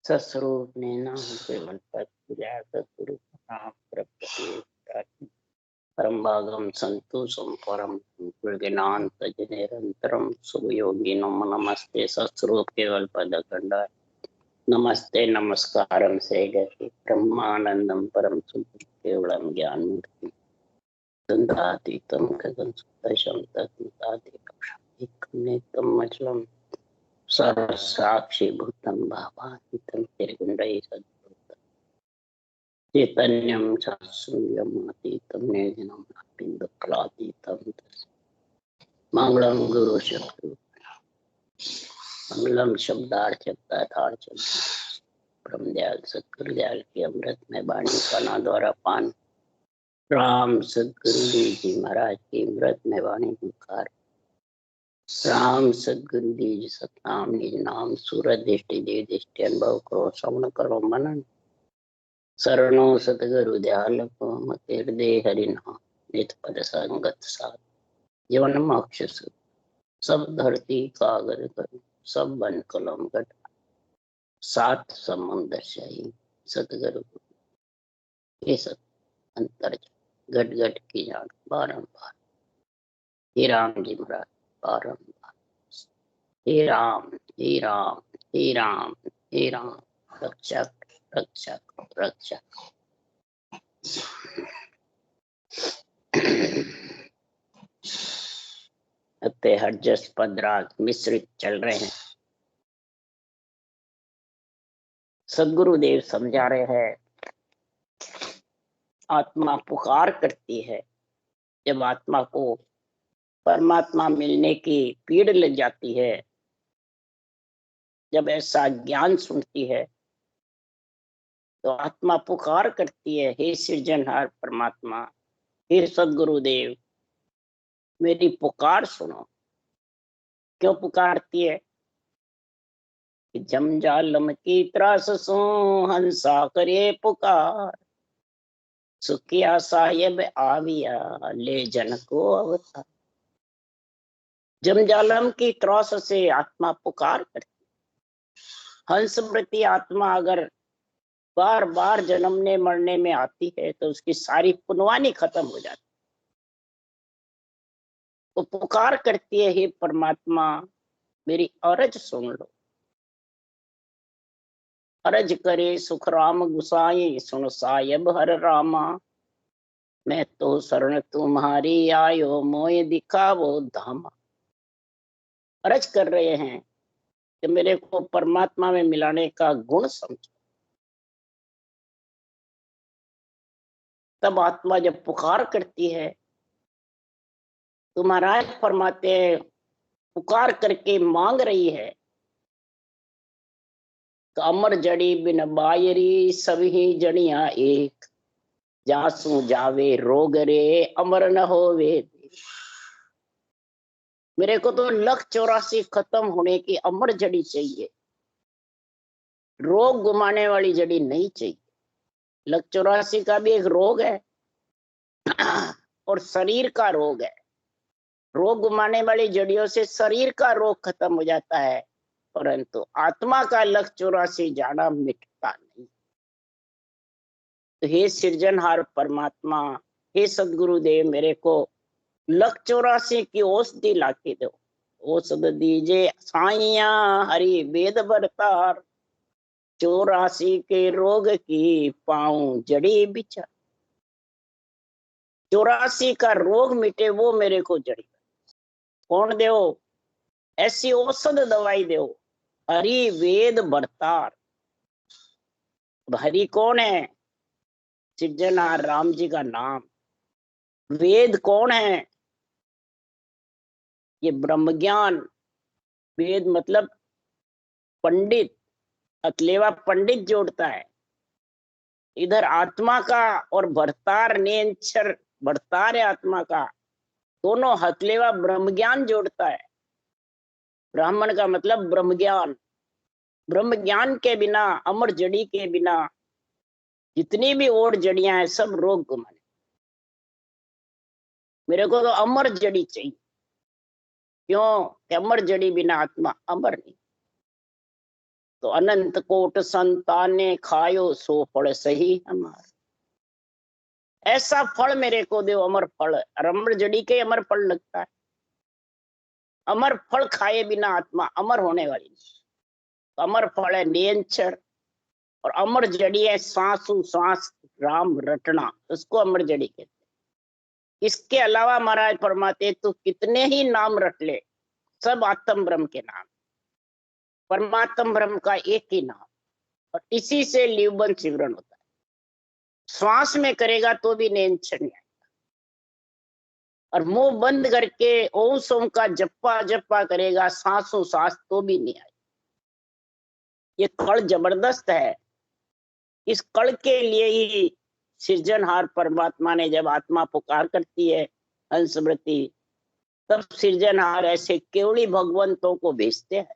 सस्वरूप ने नाम केवल पद पूजा सतगुरु नाम प्रपत्ति परम भागम संतोषम परम ज्ञानांत निरंतरम शुभ योगी नम नमस्ते सस्वरूप केवल पद खंड नमस्ते नमस्कारम से गति ब्रह्मानंदम परम सुख केवलम ज्ञान मूर्ति संतातीतम गगन सुदशम तत्तातीतम अचलम साक्षी भूतम भावातीतम निर्गुण्डै सद्भूतम् चैतन्यं शून्यमातीतं निर्गुणं बिन्दुक्लातीतं मंगलम गुरु शत्रु मंगलम शब्दार्थ ब्रह्मदयाल सतगुरुदयाल की अमृत में वाणी पाना द्वारा पान राम सदगुरु जी महाराज की अमृत में वाणी मुखार राम सदगुरु जी सतनाम निज नाम सूरज दृष्टि देव दृष्टि अनुभव करो श्रवण करो मनन शरणो सतगुरु दयाल को मते हृदय हरि नाम नित पद संगत साथ जीवन मोक्ष सब धरती कागज कर सब बन कलम घट सात समुद्र शाही सतगुरु के सत अंतर घट घट की जान बारंबार हे राम जी महाराज बारंबार हे राम हे राम हे राम हे राम रक्षक रक्षक रक्षक। अत्ते हरजस पदराग मिश्रित चल रहे हैं। सदगुरुदेव समझा रहे हैं आत्मा पुकार करती है। जब आत्मा को परमात्मा मिलने की पीड़ लग जाती है, जब ऐसा ज्ञान सुनती है तो आत्मा पुकार करती है, हे सृजनहार परमात्मा, हे सदगुरुदेव मेरी पुकार सुनो। क्यों पुकारती है? जमजालम की त्रास सो हंसा करे पुकार, सुखिया साहेब आविया ले जन को अवतार। जमजालम की त्रास से आत्मा पुकार करती। हंस वृत्ति आत्मा अगर बार बार जन्मने मरने में आती है तो उसकी सारी पुनवानी खत्म हो जाती। वो पुकार करती है, हे परमात्मा मेरी अरज सुन लो। अरज करे सुख राम गुसाई, सुन सायब हर रामा, मैं तो शरण तुम्हारी आयो मोय दिखावो धामा। अरज कर रहे हैं कि मेरे को परमात्मा में मिलाने का गुण समझो। तब आत्मा जब पुकार करती है तो महाराज फरमाते हैं, पुकार करके मांग रही है तो अमर जड़ी बिन बायरी सभी जड़ियां एक, जासू जावे रोग रे अमर न होवे। मेरे को तो 1,84 खत्म होने की अमर जड़ी चाहिए, रोग गुमाने वाली जड़ी नहीं चाहिए। 1,84 का भी एक रोग है और शरीर का रोग है। रोग गुमाने वाली जड़ियों से शरीर का रोग खत्म हो जाता है, परंतु आत्मा का 1,84 जाना मिटता नहीं। तो हे सृजनहार परमात्मा, हे सदगुरुदेव मेरे को 1,84 की औषधि लाके दो। औषध दीजे साइया हरि वेद बरतार, 84 के रोग की पाऊं जड़ी बिचार। 84 का रोग मिटे वो मेरे को जड़ी। कौन दो? ऐसी औषध दवाई दो, हरि वेद बरतार। हरि कौन है? सृजनहार राम जी का नाम। वेद कौन है? ये ब्रह्म ज्ञान। वेद मतलब पंडित, अतलेवा पंडित जोड़ता है। इधर आत्मा का और भरतार नेंचर भरतार है आत्मा का, दोनों हथलेवा ब्रह्म ज्ञान जोड़ता है। ब्राह्मण का मतलब ब्रह्म ज्ञान। ब्रह्म ज्ञान के बिना, अमर जड़ी के बिना जितनी भी और जड़ियां हैं सब रोग गुमाने। मेरे को तो अमर जड़ी चाहिए। क्यों? अमर जड़ी बिना आत्मा अमर नहीं। तो अनंत कोट संताने खायो सो फल सही हमारा। ऐसा फल मेरे को दो, अमर फल। अमर जड़ी के अमर फल लगता है। अमर फल खाए बिना आत्मा अमर होने वाली नहीं। अमर फल है नियंचर, और अमर जड़ी है सांसु सांस राम रटना, उसको अमर जड़ी कहते हैं। इसके अलावा महाराज फरमाते तो कितने ही नाम रट ले, सब आत्म ब्रह्म के नाम। परमात्म ब्रह्म का एक ही नाम, और इसी से लिवबन सिमरन होता है। श्वास में करेगा तो भी नियंत्रण नहीं आएगा, और मुंह बंद करके ओम सोम का जप्पा जप्पा करेगा सांसों सांस तो भी नहीं आएगा। ये कड़ जबरदस्त है। इस कड़ के लिए ही सृजनहार परमात्मा ने जब आत्मा पुकार करती है हंसवृत्ति, तब सृजनहार ऐसे केवली भगवंतों को भेजते हैं।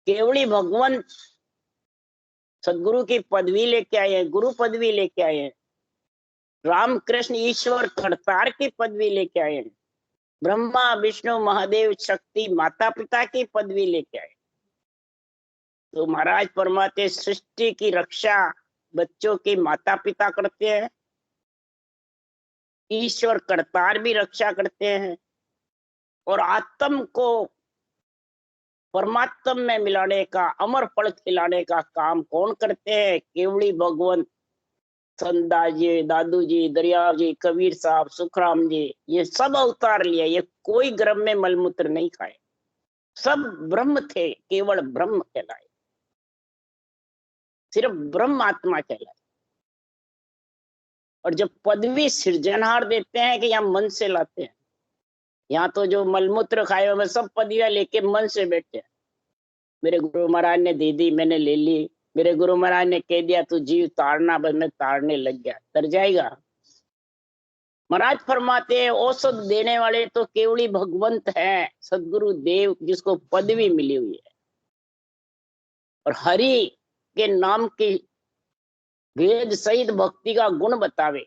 केवली भगवंत सदगुरु की पदवी लेके आए हैं, गुरु पदवी लेके आए हैं। रामकृष्ण ईश्वर करतार की पदवी लेके आए हैं। ब्रह्मा विष्णु महादेव शक्ति माता पिता की पदवी लेके आए। तो महाराज परमात्मा सृष्टि की रक्षा बच्चों के माता पिता करते हैं, ईश्वर करतार भी रक्षा करते हैं, और आत्म को परमात्म में मिलाने का, अमर फल खिलाने का काम कौन करते हैं? केवली भगवंत। संतदास जी, दादू जी, दरियाव जी, कबीर साहब, सुखराम जी, ये सब अवतार लिए। ये कोई गर्भ में मलमूत्र नहीं खाए, सब ब्रह्म थे, केवल ब्रह्म कहलाए, सिर्फ ब्रह्म आत्मा कहलाए। और जब पदवी सृजनहार देते हैं कि यहाँ मन से लाते हैं, यहाँ तो जो मलमूत्र खाए हुए सब पदवियां लेके मन से बैठे हैं। मेरे गुरु महाराज ने दे दी, मैंने ले ली। मेरे गुरु महाराज ने कह दिया तू जीव तारना, बस मैं तारने लग गया, तर जाएगा। महाराज फरमाते हैं औसत देने वाले तो केवली भगवंत है, सदगुरु देव, जिसको पदवी मिली हुई है। और हरि के नाम की वेद सहित भक्ति का गुण बतावे,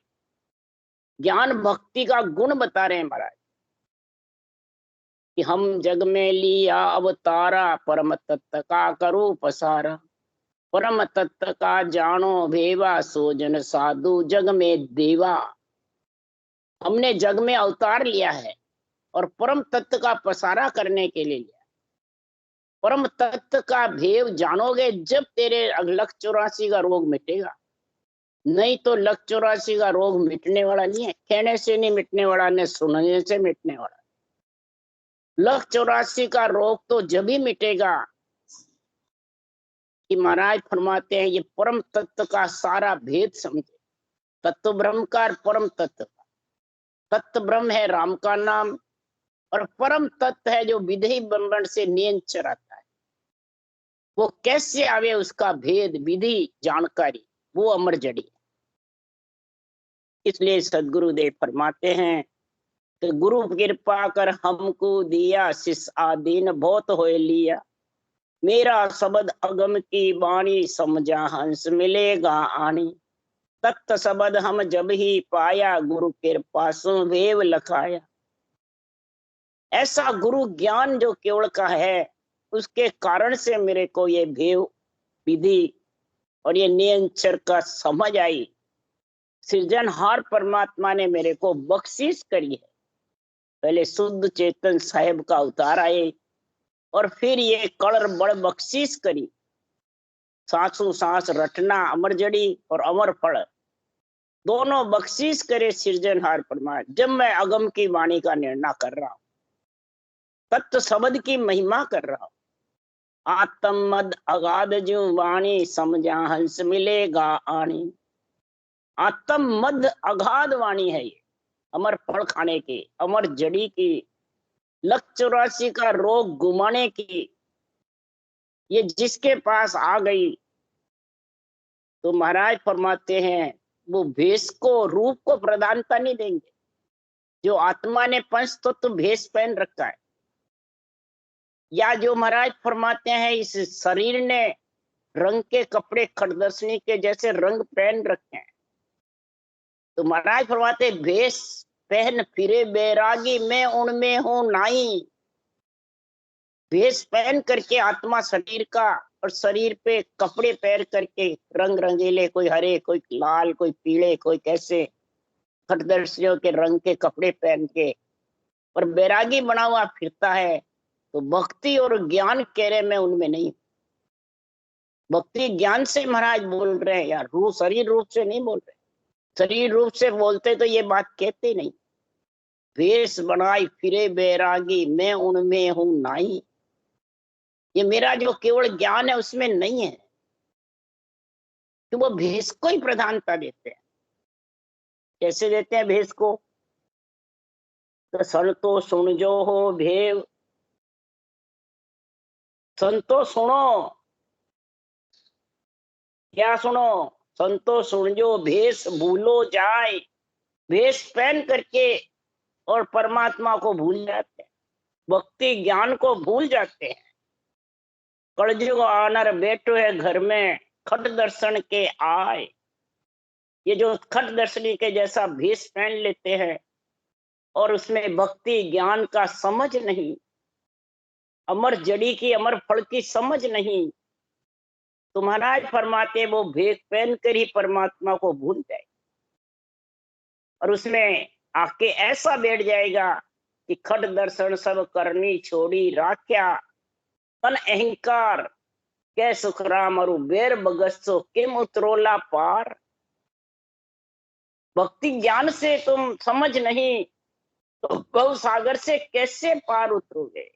ज्ञान भक्ति का गुण बता रहे हैं महाराज कि हम जग में लिया अवतारा, परम तत्व का करो पसारा। परम तत्व का जानो भेवा, सो जन साधु जग में देवा। हमने जग में अवतार लिया है और परम तत्व का पसारा करने के लिए लिया। परम तत्व का भेव जानोगे जब तेरे लख 84 का रोग मिटेगा, नहीं तो लख 84 का रोग मिटने वाला नहीं है। कहने से नहीं मिटने वाला, न सुनने से मिटने वाला। लख 84 का रोग तो जब ही मिटेगा कि महाराज फरमाते हैं ये परम तत्व का सारा भेद समझे। तत्व ब्रह्म का परम तत्व का, तत्व ब्रह्म है राम का नाम, और परम तत्व है जो विधि बंधन से नियंत्रण आता है। वो कैसे आवे, उसका भेद विधि जानकारी, वो अमर जड़ी है। इसलिए सदगुरुदेव फरमाते हैं कि गुरु कृपा कर हमको दिया, शिष आदीन बहुत होए लिया। मेरा शब्द अगम की वाणी, समझा हंस मिलेगा आनी। तख्त शब्द हम जब ही पाया, गुरु कृपा सो भेव लखाया। ऐसा गुरु ज्ञान जो केवल का है, उसके कारण से मेरे को ये भेव विधि और ये नियंत्रण का समझ आई। सृजनहार परमात्मा ने मेरे को बख्शिश करी है। पहले शुद्ध चेतन साहेब का अवतार आए, और फिर ये कड़ बड़ बख्शिश करी। सांसों सांस रटना, अमर जड़ी और अमर फल, दोनों बख्शिश करे सृजनहार परमात्मा। जब मैं अगम की वाणी का निर्णय कर रहा हूं, तत्व शब्द की महिमा कर रहा हूं, आत्म मद अगाध जो वाणी, समझा हंस मिलेगा आनी। आत्म मद अगाध वाणी है ये, अमर फल खाने की, अमर जड़ी की, लख 84 का रोग घुमाने की। ये जिसके पास आ गई तो महाराज फरमाते हैं वो भेष को, रूप को प्रधानता नहीं देंगे। जो आत्मा ने पंच तत्व भेष पहन रखा है, या जो महाराज फरमाते हैं इस शरीर ने रंग के कपड़े खड़दर्शनी के जैसे रंग पहन रखे हैं, तो महाराज फरमाते भेष पहन फिरे बैरागी, मैं उनमें हूं नाई। भेष पहन करके आत्मा शरीर का और शरीर पे कपड़े पहन करके रंग रंगीले, कोई हरे, कोई लाल, कोई पीले, कोई कैसे खटदर्शियों के रंग के कपड़े पहन के और बैरागी बना हुआ फिरता है, तो भक्ति और ज्ञान कह रहे मैं उनमें नहीं। भक्ति ज्ञान से महाराज बोल रहे हैं यार, शरीर रूप से नहीं बोल रहे। शरीर रूप से बोलते तो ये बात कहते नहीं। भेष बनाई फिरे बैरागी, मैं उनमें हूं नहीं। ये मेरा जो केवल ज्ञान है उसमें नहीं है, कि वो भेष को ही प्रधानता देते हैं। कैसे देते हैं भेष को? तो संतो सुन जो हो भेव, संतो सुनो, क्या सुनो? संतो सुन जो भेष भूलो जाए। भेष पहन करके और परमात्मा को भूल जाते हैं, भक्ति ज्ञान को भूल जाते हैं। कलयुग आनर बैठो है घर में, खट दर्शन के आए। ये जो खट दर्शनी के जैसा भेष पहन लेते हैं और उसमें भक्ति ज्ञान का समझ नहीं, अमर जड़ी की अमर फल की समझ नहीं, तो महाराज फरमाते वो भेष पहन कर ही परमात्मा को भूल जाए और उसमें आके ऐसा बैठ जाएगा कि खट दर्शन सब करनी छोड़ी राख्या, तन अहंकार कै सुख राम अरु बेर बगसो किम उतरोला पार। भक्ति ज्ञान से तुम समझ नहीं तो भव सागर से कैसे पार उतरोगे?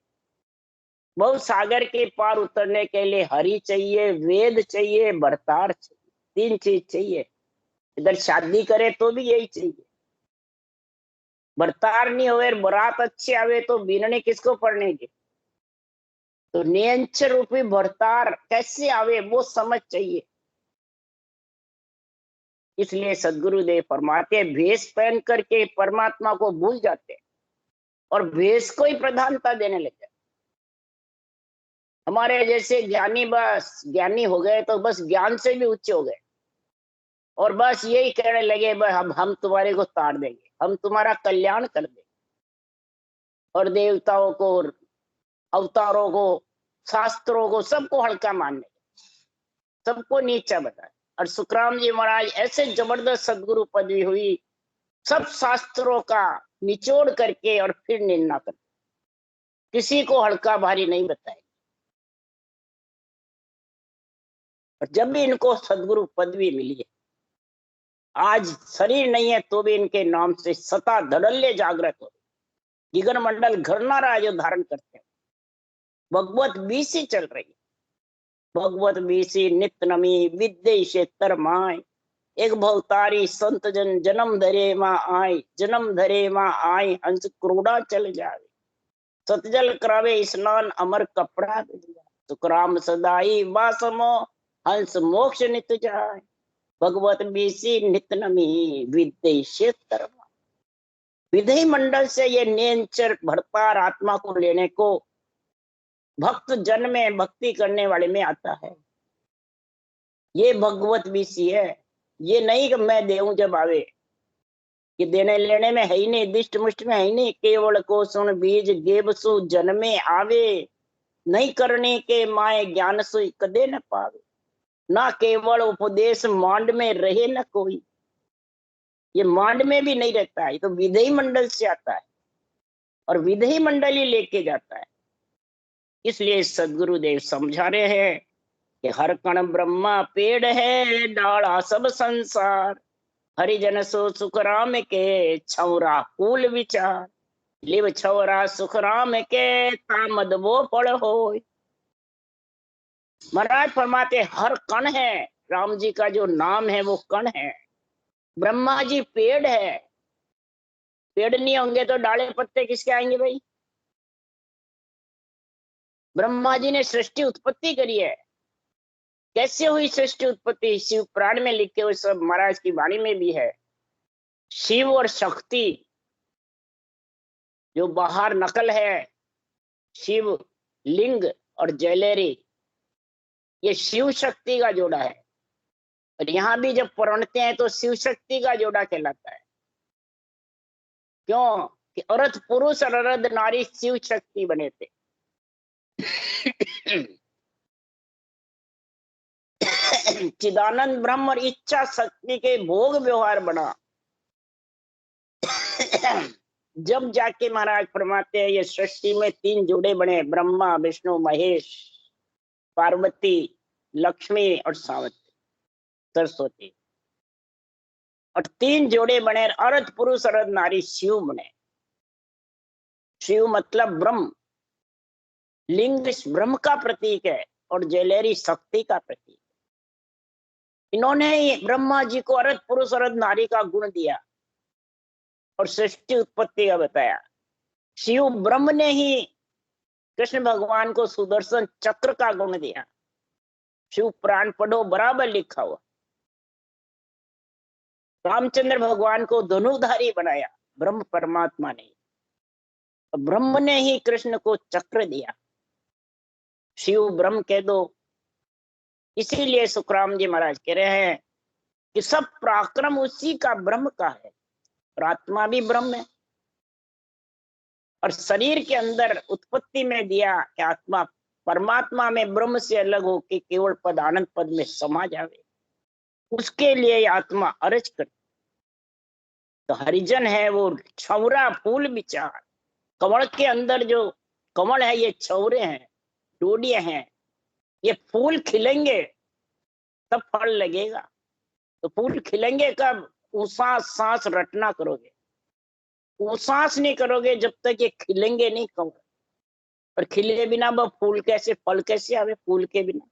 भव सागर के पार उतरने के लिए हरि चाहिए, वेद चाहिए, भरतार चाहिए। 3 चीज चाहिए। इधर शादी करे तो भी यही चाहिए। भरतार नहीं होवे, बरात अच्छी आवे तो बीनने किसको पढ़ने की? तो नियंच रूपी भरतार कैसे आवे वो समझ चाहिए। इसलिए सदगुरुदेव फरमाते भेष पहन करके परमात्मा को भूल जाते हैं और भेष को ही प्रधानता देने लगे। हमारे जैसे ज्ञानी बस ज्ञानी हो गए तो बस ज्ञान से भी उच्च हो गए और बस यही कहने लगे बस हम तुम्हारे को तार देंगे, हम तुम्हारा कल्याण कर देंगे। और देवताओं को, अवतारों को, शास्त्रों को, सबको हल्का मानने, सबको नीचा बताए। और सुखराम जी महाराज ऐसे जबरदस्त सदगुरु पदवी हुई, सब शास्त्रों का निचोड़ करके और फिर निंदा कर, किसी को हल्का भारी नहीं बताए। और जब भी इनको सदगुरु पदवी मिली है, आज शरीर नहीं है तो भी इनके नाम से सता धड़ल्ले जागृत हो, जिगर मंडल घरना राज धारण करते हैं। भगवत बीसी चल रही है, भगवत बीसी नित्य नमी विद्य क्षेत्र माय। एक भवतारी संत जन जन्म धरे माँ आय, जन्म धरे माँ आय हंस क्रोड़ा चल जावे। सतजल करावे स्नान अमर कपड़ा सुखराम सदाई वासमो हंस मोक्ष नित जाय। भगवत बीसी नित्य नमी विद्य क्षेत्र। विधि मंडल से ये नियंचर भरतार आत्मा को लेने को भक्त जन में, भक्ति करने वाले में आता है। ये भगवत बीसी है। ये नहीं कि मैं देऊं जब आवे, ये देने लेने में है ही नहीं, दिष्ट मुष्ट में है ही नहीं। केवल को सुन बीज गेबसु जन्मे आवे, नहीं करने के माए ज्ञान सु कदे न पावे। ना केवल उपदेश मांड में रहे न कोई, ये मांड में भी नहीं रहता है, ये तो विधि मंडल से आता है और विधि मंडल ही लेके जाता है। इसलिए सदगुरुदेव समझा रहे हैं कि हर कण ब्रह्मा पेड़ है, डाला सब संसार। हरिजन सो सुख राम के, छौरा कुल विचार। लिव छौरा सुख राम के, तामद वो फल हो। महाराज फरमाते हर कण है, राम जी का जो नाम है वो कण है। ब्रह्मा जी पेड़ है, पेड़ नहीं होंगे तो डाले पत्ते किसके आएंगे भाई? ब्रह्मा जी ने सृष्टि उत्पत्ति करी है। कैसे हुई सृष्टि उत्पत्ति? शिव पुराण में लिखे हुए सब महाराज की वाणी में भी है। शिव और शक्ति जो बाहर नकल है, शिव लिंग और जैलेरी, ये शिव शक्ति का जोड़ा है। और यहां भी जब पढ़ते हैं तो शिव शक्ति का जोड़ा कहलाता है। क्यों? कि औरत पुरुष और अर्ध नारी शिव शक्ति बने थे। चिदानंद ब्रह्म और इच्छा शक्ति के भोग व्यवहार बना। जब जाके महाराज फरमाते हैं ये सृष्टि में 3 जोड़े बने, ब्रह्मा विष्णु महेश, पार्वती लक्ष्मी और सावित्री सरस्वती, और 3 जोड़े बने, अर्ध पुरुष अर्ध नारी शिव बने। शिव मतलब ब्रह्म, लिंग ब्रह्म का प्रतीक है और जलेरी शक्ति का प्रतीक। इन्होंने ब्रह्मा जी को अर्ध पुरुष अर्ध नारी का गुण दिया और सृष्टि उत्पत्ति का बताया। शिव ब्रह्म ने ही कृष्ण भगवान को सुदर्शन चक्र का गुण दिया। शिव प्राण पढ़ो बराबर लिखा हुआ। रामचंद्र भगवान को धनुधारी बनाया ब्रह्म परमात्मा ने, ब्रह्म ने ही कृष्ण को चक्र दिया। शिव ब्रह्म कह दो। इसीलिए सुखराम जी महाराज कह रहे हैं कि सब पराक्रम उसी का ब्रह्म का है, और आत्मा भी ब्रह्म है। और शरीर के अंदर उत्पत्ति में दिया कि आत्मा परमात्मा में ब्रह्म से अलग हो के केवल पद आनंद पद में समा जावे, उसके लिए आत्मा अर्ज करती। तो हरिजन है वो छौरा फूल विचार। कमल के अंदर जो कमल है ये छौरे हैं, डोडिये हैं। ये फूल खिलेंगे तब फल लगेगा। तो फूल खिलेंगे कब? उसास सांस रटना करोगे। उसास नहीं करोगे जब तक ये खिलेंगे नहीं कमल। और खिले बिना वो फूल कैसे, फल कैसे आवे? फूल के बिना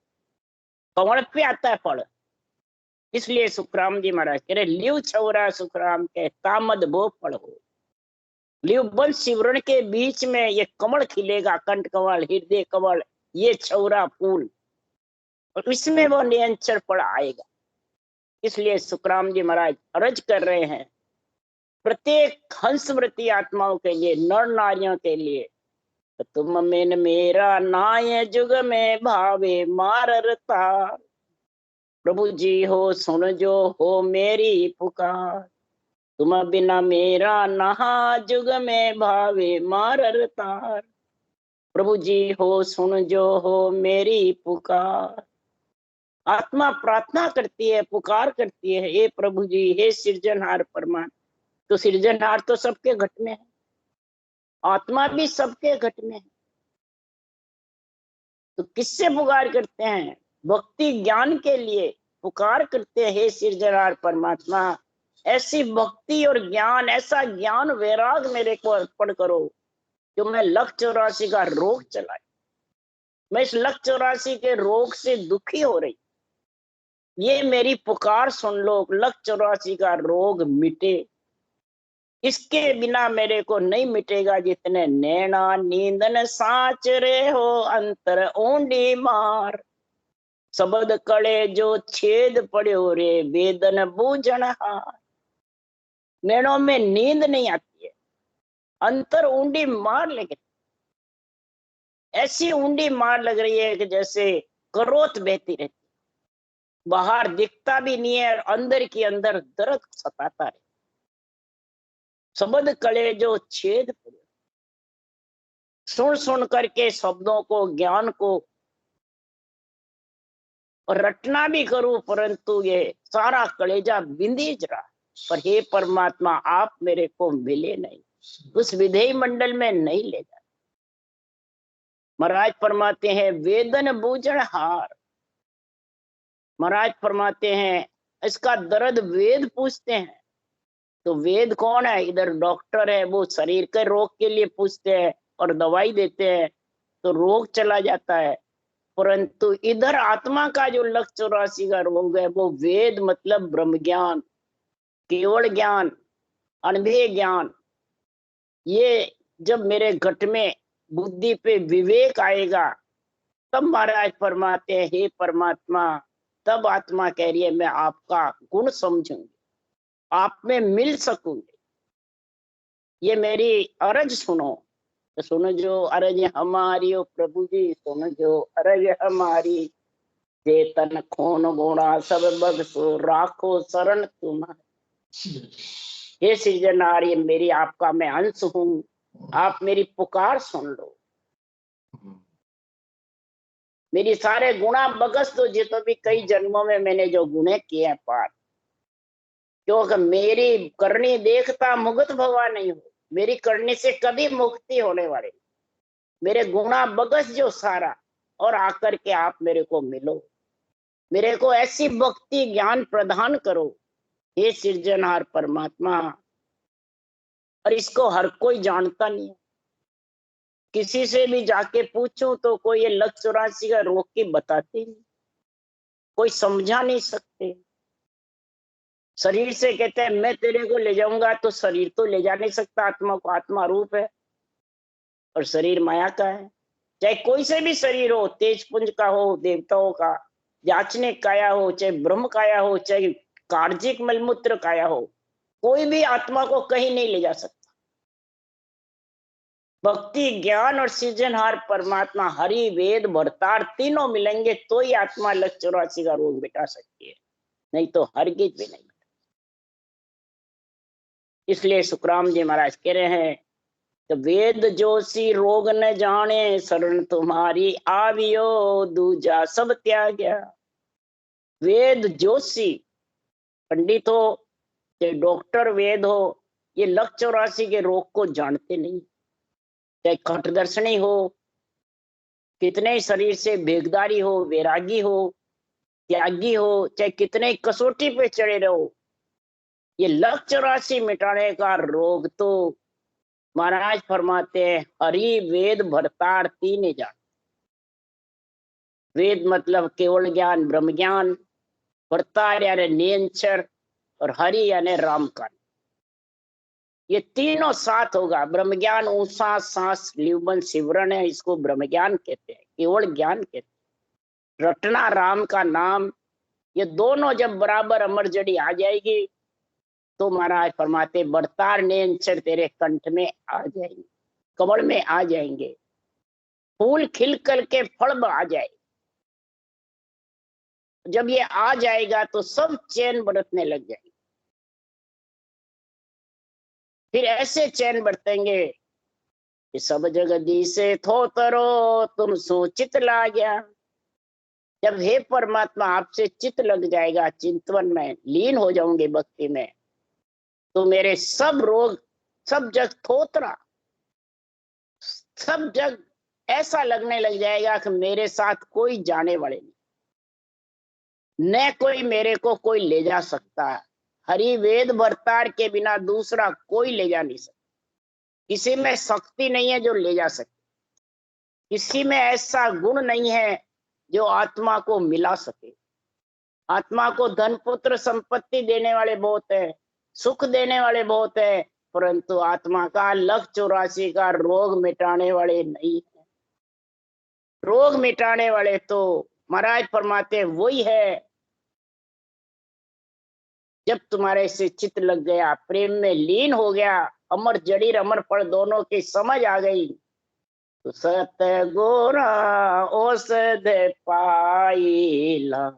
कमल पे आता है फल। इसलिए सुखराम जी महाराज कह रहे लिव छौरा सुखराम के तामद बो फल हो। लिव बंश शिवरण के बीच में ये कमल खिलेगा, कंठ कमल, हृदय कमल, ये छौरा फूल, और इसमें वो नियंत्रण फल आएगा। इसलिए सुखराम जी महाराज अर्ज कर रहे हैं प्रत्येक हंसवृत्ति आत्माओं के लिए, नर नारियों के लिए, तुम में मेरा नाय जुग में भावे मारता। प्रभु जी हो सुन जो हो मेरी पुकार, तुम बिना मेरा नहा जुग में भावे मारता। प्रभु जी हो सुन जो हो मेरी पुकार। आत्मा प्रार्थना करती है, पुकार करती है, हे प्रभु जी, हे सृजनहार परमात्मा। तो सृजनहार तो सबके घट में है, आत्मा भी सबके घट में है। तो किससे पुकार करते हैं? भक्ति ज्ञान के लिए पुकार करते हैं, हे सृजनहार परमात्मा, ऐसी भक्ति और ज्ञान, ऐसा ज्ञान वैराग मेरे को अर्पण करो जो मैं लख 84 का रोग चलाए। मैं इस लख 84 के रोग से दुखी हो रही, ये मेरी पुकार सुन लो, लख 84 का रोग मिटे। इसके बिना मेरे को नहीं मिटेगा। जितने नैना नींदन साच रे हो अंतर ओंडी मार, शब्द कड़े जो छेद पड़ो रे वेदन बूझन हार। नैनों में नींद नहीं आती है, अंतर ऊंडी मार लग रही, ऐसी ऊंडी मार लग रही है कि जैसे करोत बहती रहती, बाहर दिखता भी नहीं है और अंदर के अंदर दर्द सताता है। शब्द कड़े जो छेद पड़े, सुन सुन करके शब्दों को, ज्ञान को और रटना भी करूं, परंतु ये सारा कलेजा बिंदीज रहा। पर हे परमात्मा, आप मेरे को मिले नहीं, उस विधेय मंडल में नहीं ले जा। महाराज फरमाते हैं वेदन बूझन हार। महाराज फरमाते हैं इसका दर्द वेद पूछते हैं। तो वेद कौन है? इधर डॉक्टर है, वो शरीर के रोग के लिए पूछते हैं और दवाई देते हैं तो रोग चला जाता है। परंतु इधर आत्मा का जो लख 84 का रोग है वो वेद मतलब ब्रह्म ज्ञान, केवल ज्ञान, अनुभव ज्ञान। ये जब मेरे घट में बुद्धि पे विवेक आएगा तब महाराज फरमाते हैं हे परमात्मा, तब आत्मा कह रही है मैं आपका गुण समझूंगी, आप में मिल सकूंगी। ये मेरी अर्ज सुनो। तो सुनो जो अर्ज हमारी, ओ प्रभु जी सुनो जो अर्ज हमारी, चेतन खून गुणा सब बख्शो राखो शरण तुम्हारी। हे सृजनहार, मेरी आपका मैं अंश हूं, आप मेरी पुकार सुन लो। मेरी सारे गुणा बख्श दो, जितो भी कई जन्मों में मैंने जो गुणे किए हैं पार। क्योंकि मेरी करनी देखता मुक्त भवा नहीं हो, मेरी करनी से कभी मुक्ति होने वाली। मेरे गुणा बख्श जो सारा, और आकर के आप मेरे को मिलो, मेरे को ऐसी भक्ति ज्ञान प्रदान करो हे सृजनहार परमात्मा। और इसको हर कोई जानता नहीं है। किसी से भी जाके पूछो तो कोई ये लक्ष्य 84 का रोग की बताती नहीं, कोई समझा नहीं सकते। शरीर से कहते हैं मैं तेरे को ले जाऊंगा, तो शरीर तो ले जा नहीं सकता आत्मा को, आत्मा रूप है और शरीर माया का है। चाहे कोई से भी शरीर हो, तेज पुंज का हो, देवताओं का, याचनिक काया हो, चाहे ब्रह्म काया हो, चाहे कार्जिक मलमूत्र काया हो, कोई भी आत्मा को कहीं नहीं ले जा सकता। भक्ति ज्ञान और सृजनहार परमात्मा हरि वेद भरतार तीनों मिलेंगे तो ही आत्मा लक्ष्य 84 का रोग मिटा सकती है, नहीं तो हरगिज भी नहीं। इसलिए सुखराम जी महाराज कह रहे हैं तो वेद जोशी रोग न जाने, शरण तुम्हारी आवियो दूजा सब त्याग्या। वेद जोशी, पंडित हो चाहे डॉक्टर वेद हो, ये लक्ष्य 84 के रोग को जानते नहीं। चाहे खटदर्शनी हो, कितने ही शरीर से भेगदारी हो, वैरागी हो, त्यागी हो, चाहे कितने कसौटी पे चढ़े रहो, ये लक्ष्य 84 मिटाने का रोग तो महाराज फरमाते हैं हरि वेद भरतार तीन जान। वेद मतलब केवल ज्ञान ब्रह्म ज्ञान, भरतार यानी नियंचर, और हरि यानी राम का। ये तीनों साथ होगा। ब्रह्म ज्ञान ऊषा सांस लिवबन सिवरण है, इसको ब्रह्म ज्ञान कहते हैं, केवल ज्ञान कहते हैं। रटना राम का नाम, ये दोनों जब बराबर अमर जड़ी आ जाएगी तो महाराज फरमाते बरतार नेंचर तेरे कंठ में आ जाएंगे, कमल में आ जाएंगे, फूल खिल करके फल आ जाए। जब ये आ जाएगा तो सब चैन बरतने लग जाएंगे। फिर ऐसे चैन बरतेंगे कि सब जगदी से थो तरो तुम सूचित ला गया। जब हे परमात्मा आपसे चित लग जाएगा, चिंतन में लीन हो जाऊंगे भक्ति में, तो मेरे सब रोग, सब जग थोतरा, सब जग ऐसा लगने लग जाएगा कि मेरे साथ कोई जाने वाले नहीं, न कोई मेरे को कोई ले जा सकता है। हरि वेद भरतार के बिना दूसरा कोई ले जा नहीं सकता। किसी में शक्ति नहीं है जो ले जा सके, किसी में ऐसा गुण नहीं है जो आत्मा को मिला सके। आत्मा को धन पुत्र संपत्ति देने वाले बहुत है, सुख देने वाले बहुत है, परंतु आत्मा का लक्ष्य 84 का रोग मिटाने वाले नहीं है। रोग मिटाने वाले तो महाराज फरमाते वही है जब तुम्हारे से चित्त लग गया, प्रेम में लीन हो गया, अमर जड़ीर अमर फल दोनों की समझ आ गई, तो सत गोरा औषध पाईला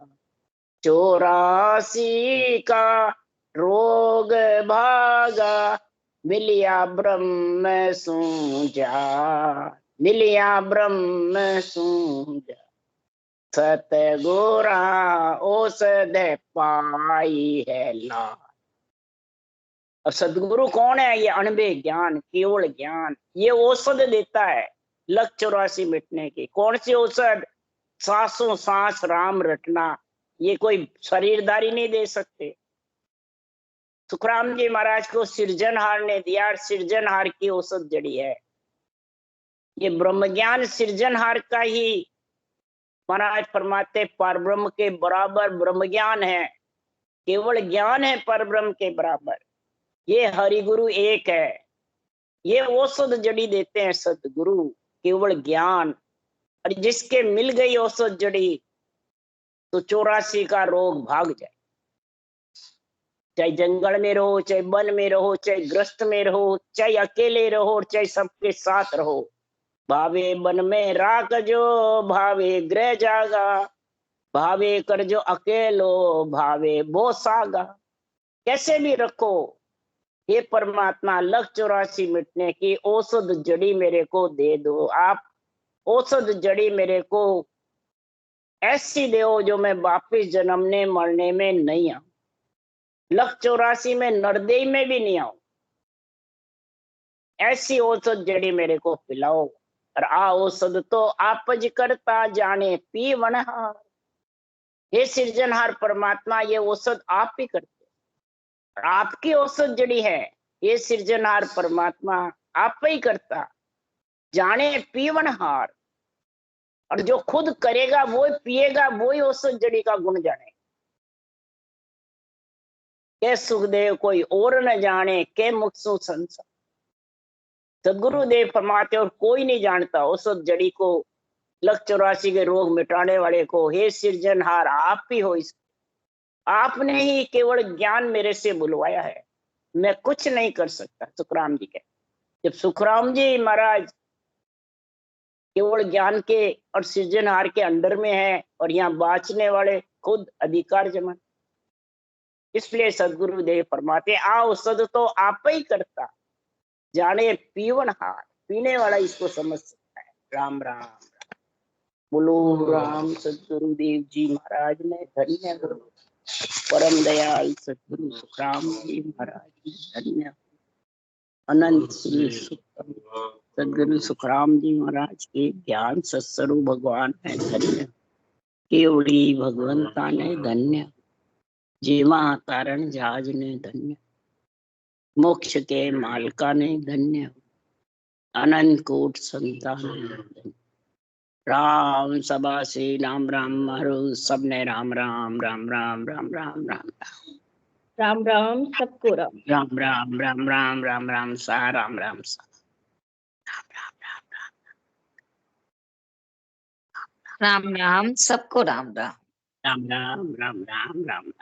84 का रोग भागा, मिलिया ब्रह्म सूझा, मिलिया ब्रह्म सूझा, सत गोरा औषध पाई है ला। अब सदगुरु कौन है? ये अणबे ज्ञान, केवल ज्ञान, ये औषध देता है लक्ष्य 84 मिटने की। कौन सी औषध? सांसों सांस राम रटना, ये कोई शरीरदारी नहीं दे सकते। सुखराम जी महाराज को सृजनहार ने दिया, सृजनहार की औषध जड़ी है। ये ब्रह्म ज्ञान सृजनहार का ही महाराज फरमाते परब्रह्म के बराबर ब्रह्म ज्ञान है, केवल ज्ञान है परब्रह्म के बराबर। ये हरिगुरु एक है, ये औषध जड़ी देते हैं सतगुरु, केवल ज्ञान। और जिसके मिल गई औषध जड़ी तो 84 का रोग भाग जाए। चाहे जंगल में रहो, चाहे वन में रहो, चाहे ग्रस्त में रहो, चाहे अकेले रहो, चाहे सबके साथ रहो, भावे वन में राख जो, भावे गृह जागा, भावे कर जो अकेलो, भावे बो सागा। कैसे भी रखो, हे परमात्मा लक्ष्य 84 मिटने की औषध जड़ी मेरे को दे दो। आप औषध जड़ी मेरे को ऐसी दो जो मैं वापिस जन्मने मरने में नहीं आऊं, 184 में नरदेही में भी नहीं आऊं। ऐसी औषध जड़ी मेरे को पिलाओ, और आ औषध तो आप ज करता जाने पीवनहार। हे सृजनहार परमात्मा, ये औषध आप ही करते, और आपकी औषध जड़ी है ये सृजनहार परमात्मा आप ही करता जाने पीवनहार। और जो खुद करेगा वो पिएगा, वो ही औषध जड़ी का गुण जाने। के सुखदेव कोई और न जाने, के मुक्सु संसार। सदगुरुदेव फरमाते और कोई नहीं जानता औषध जड़ी को, 184 के रोग मिटाने वाले को। हे सृजनहार आप ही हो, इस आपने ही केवल ज्ञान मेरे से बुलवाया है, मैं कुछ नहीं कर सकता। सुखराम जी के, जब सुखराम जी महाराज केवल ज्ञान के और सृजनहार के अंडर में है, और यहाँ बाँचने वाले खुद अधिकार जमा। इसलिए सदगुरु देव फरमाते आ औषध तो आप ही करता जाने पीवनहार। पीने वाला इसको समझ सकता है। राम राम। बोलो राम सदगुरुदेव जी महाराज ने धन्य। परम दयाल सदगुरु सुखराम जी महाराज धन्य। अनंत श्री सदगुरु सुखराम जी महाराज के ज्ञान सत्स्वरूप भगवान है धन्य। केवड़ी भगवंता ने धन्य। जेवा तारण जहाज ने धन्य। मोक्ष के मालका ने धन्य। अनंत कोट संतान ने धन्य। राम सभा से राम राम हरो, सबने राम राम राम राम राम राम राम राम राम सबको राम। राम राम राम राम राम राम सा राम राम सा राम राम सबको राम राम। राम राम राम राम राम राम